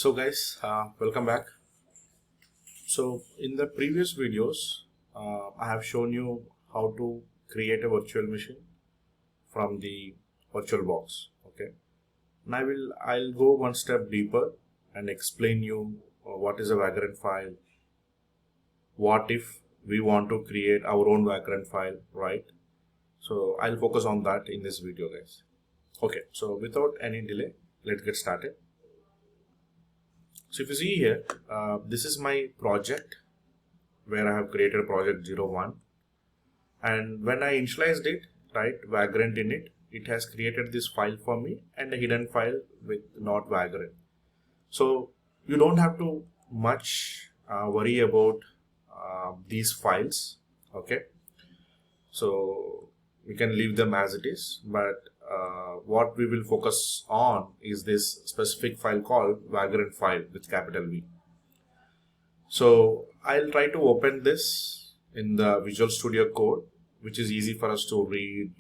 So guys, welcome back. So in the previous videos, I have shown you how to create a virtual machine from the virtual box. Okay. Now I'll go one step deeper and explain you what is a Vagrantfile. What if we want to create our own Vagrantfile, right? So I'll focus on that in this video, guys. Okay. So without any delay, let's get started. So if you see here, this is my project where I have created project 01, and when I initialized it, right, Vagrant in it, it has created this file for me and a hidden file with not Vagrant. So you don't have to much worry about these files. Okay, so we can leave them as it is, but what we will focus on is this specific file called Vagrantfile with capital V. So I'll try to open this in the Visual Studio Code, which is easy for us to read,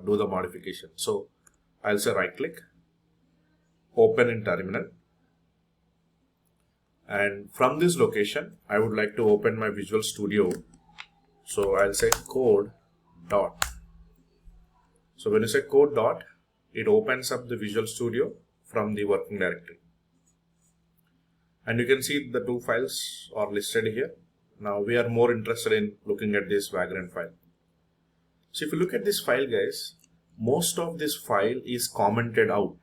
do the modification. So I'll say right click, open in terminal. And from this location, I would like to open my Visual Studio. So I'll say code dot. So when you say code dot, it opens up the Visual Studio from the working directory. And you can see the two files are listed here. Now we are more interested in looking at this Vagrantfile. So if you look at this file, guys, most of this file is commented out,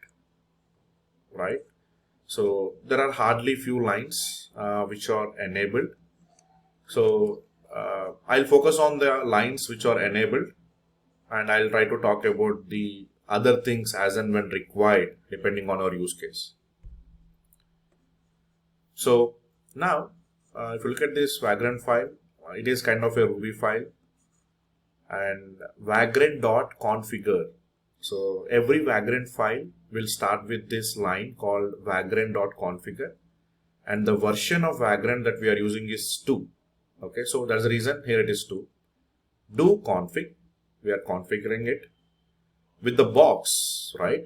right? So there are hardly few lines which are enabled. So I'll focus on the lines which are enabled, and I'll try to talk about the other things as and when required depending on our use case. So now if you look at this Vagrantfile, it is kind of a Ruby file, and vagrant.configure. So every Vagrant file will start with this line called vagrant.configure, and the version of Vagrant that we are using is 2. Okay, so that's the reason here it is 2. Do config, we are configuring it with the box, right?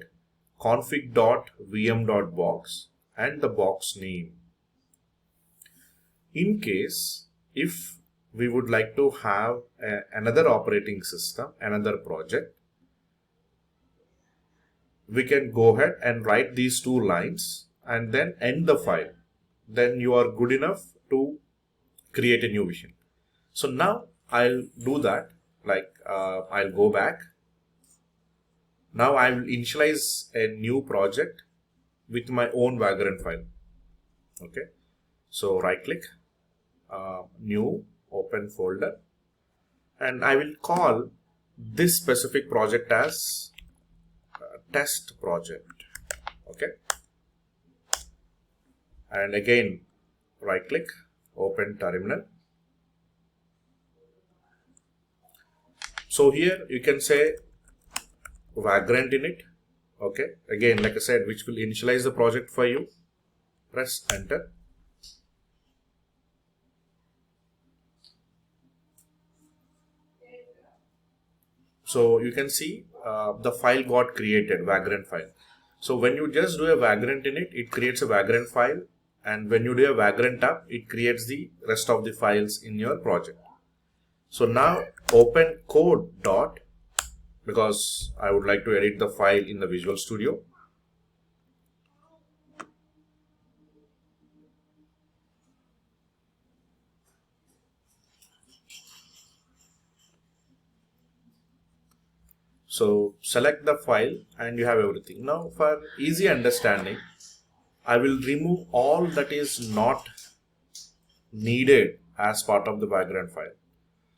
config.vm.box and the box name. In case if we would like to have another operating system, another project, we can go ahead and write these two lines and then end the file. Then you are good enough to create a new machine. So now I'll do that. Like I'll go back. Now I will initialize a new project with my own Vagrantfile. Okay. So right click, new, open folder, and I will call this specific project as test project. Okay. And again, right click, open terminal. So here you can say Vagrant in it. Okay. Again, like I said, which will initialize the project for you. Press enter. So you can see the file got created, Vagrantfile. So when you just do a Vagrant in it, it creates a Vagrantfile, and when you do a Vagrant up, it creates the rest of the files in your project. So now open code dot, because I would like to edit the file in the Visual Studio. So select the file and you have everything. Now for easy understanding, I will remove all that is not needed as part of the Vagrantfile.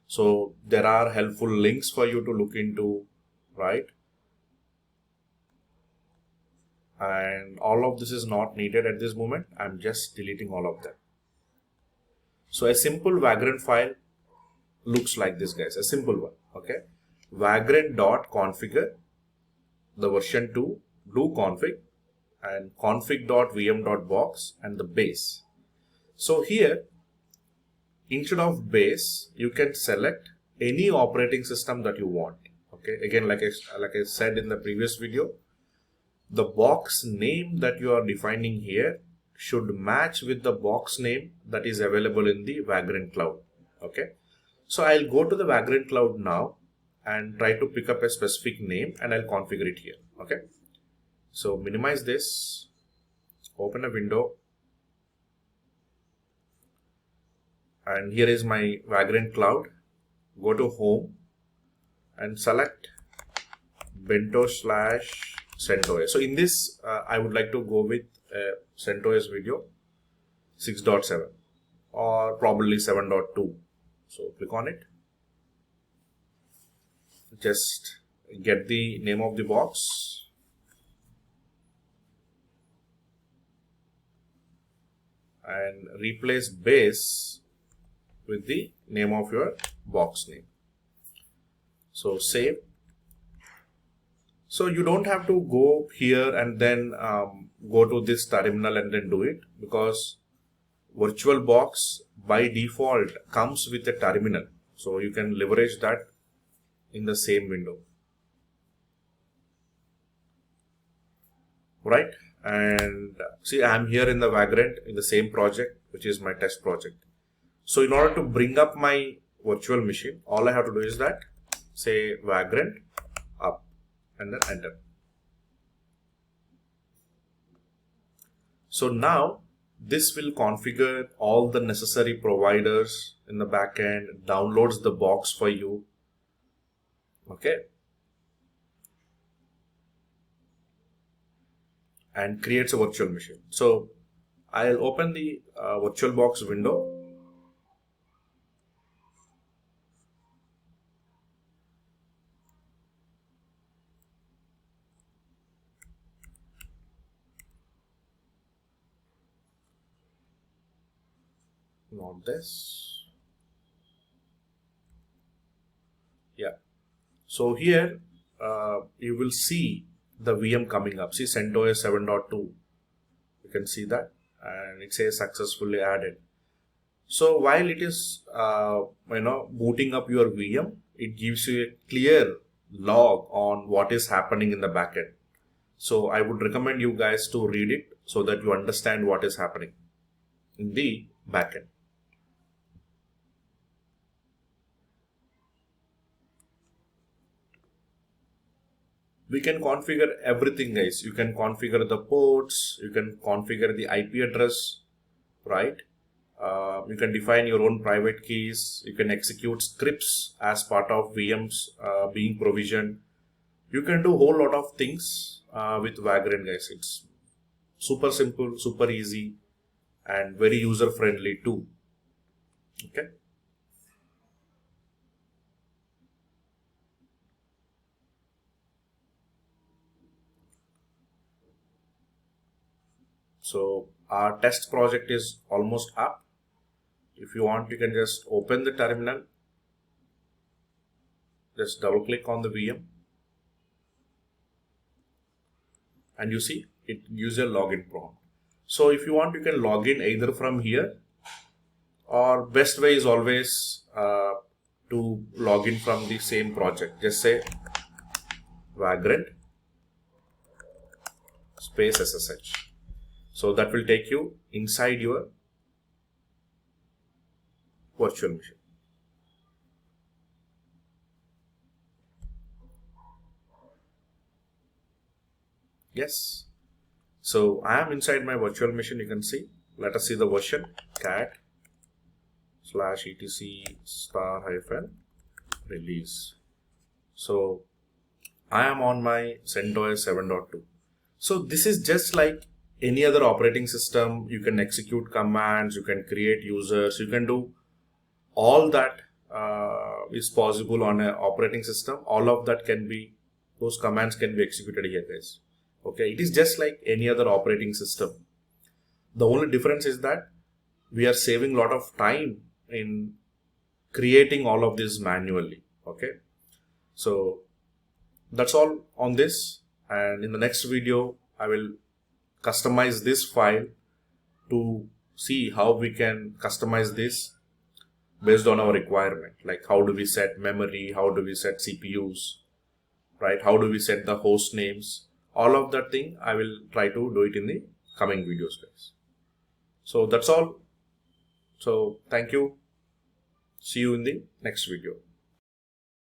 So there are helpful links for you to look into, right? And all of this is not needed at this moment. I'm just deleting all of them. So a simple Vagrantfile looks like this, guys, a simple one. Okay. Vagrant.configure, the version 2, do config, and config.vm.box and the base. So here, instead of base, you can select any operating system that you want. Okay, again, like I said in the previous video, the box name that you are defining here should match with the box name that is available in the Vagrant Cloud. Okay, so I'll go to the Vagrant Cloud now and try to pick up a specific name, and I'll configure it here. Okay, so minimize this, open a window, and here is my Vagrant Cloud. Go to home and select bento/CentOS. So in this, I would like to go with CentOS video 6.7 or probably 7.2. So click on it. Just get the name of the box. And replace base with the name of your box name. So save. So you don't have to go here and then go to this terminal and then do it, because VirtualBox by default comes with a terminal. So you can leverage that in the same window. Right? And see, I'm here in the Vagrant in the same project, which is my test project. So in order to bring up my virtual machine, all I have to do is that say Vagrant up and then enter. So now this will configure all the necessary providers in the backend, downloads the box for you. Okay. And creates a virtual machine. So I'll open the VirtualBox window. Not this. Yeah. So here you will see the VM coming up. See CentOS 7.2. You can see that, and it says successfully added. So while it is booting up your VM, it gives you a clear log on what is happening in the backend. So I would recommend you guys to read it so that you understand what is happening in the backend. We can configure everything, guys. You can configure the ports, you can configure the IP address, right? You can define your own private keys. You can execute scripts as part of VMs being provisioned. You can do a whole lot of things with Vagrant, guys. It's super simple, super easy, and very user friendly too. Okay. So our test project is almost up. If you want, you can just open the terminal. Just double click on the VM. And you see, it gives a login prompt. So if you want, you can log in either from here, or best way is always to log in from the same project. Just say Vagrant space SSH. So that will take you inside your virtual machine. Yes. So I am inside my virtual machine. You can see. Let us see the version cat/etc*-release. So I am on my CentOS 7.2. So this is just like any other operating system. You can execute commands, you can create users, you can do all that is possible on an operating system. All of that can be, those commands can be executed here, guys. Okay, it is just like any other operating system. The only difference is that we are saving a lot of time in creating all of this manually. Okay, so that's all on this, and in the next video I will customize this file to see how we can customize this based on our requirement. Like how do we set memory, how do we set CPUs, right? How do we set the host names? All of that thing I will try to do it in the coming videos, guys. So that's all. So thank you. See you in the next video.